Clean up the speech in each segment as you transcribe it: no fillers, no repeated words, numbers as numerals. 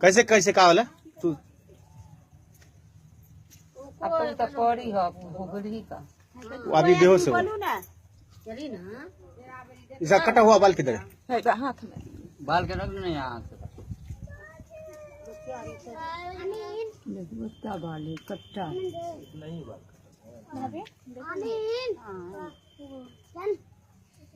कैसे कैसे का वाला तू अपन तो पड़ी हो भुगड़ी का अभी बेहोश हो इसका कटा हुआ बाल किधर है हाथ में बाल के रख नहीं यहाँ कट्टा बाली कट्टा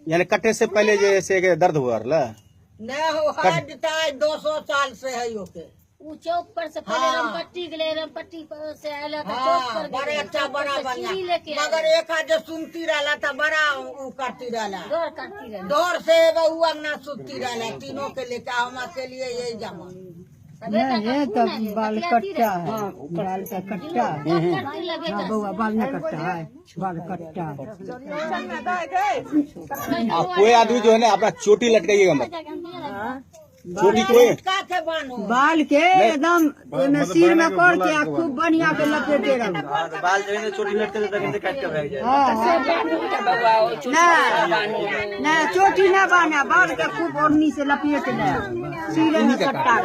यानी कटे से पहले जैसे दर्द हुआ नहीं हो हटता है 200 साल से है यो के वो चौक पर से पहले रमपट्टी गए रमपट्टी पर से आला का चौक पर बड़े अच्छा बड़ा बढ़िया लेके मगर एक आज सुनती रहला था बड़ा ऊ करती रहला दौड़ करती रहे दौर से वो अंगना सुतती रहला तीनों के लेके हम के लिए यही जमा ये तो बाल कट्टा है बाल का कट्टा हाँ बउआ बाल में कट्टा है बाल कट्टा कोई आदमी जो है ना अपना चोटी लटकाइएगा मत चोटी कोई बाल के एकदम सिर में कर के खूब बढ़िया के लपेटे रहो बाल जो है चोटी लटके तो काट के बैठ जाए नहीं चोटी न बाना बाल के खूब ओढ़नी से लपेट ले सिर में कट्टा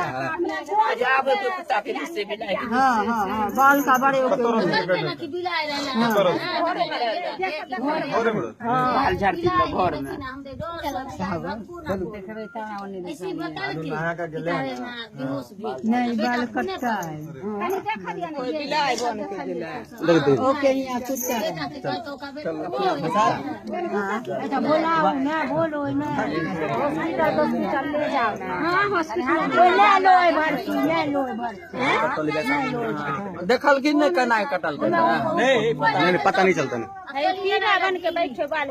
हाँ हाँ हाँ बाल का बड़े बाल झाड़ती घर में नहीं बाल कट्टा है ओके यहाँ कुत्ता अच्छा बोला मैं बोलो मैं हॉस्पिटल ले जाओ हाँ हॉस्पिटल ले लो भर्ती ले लो भर्ती देखल कि नहीं कना कटल नहीं पता नहीं चलता नहीं बन के बैठे बाल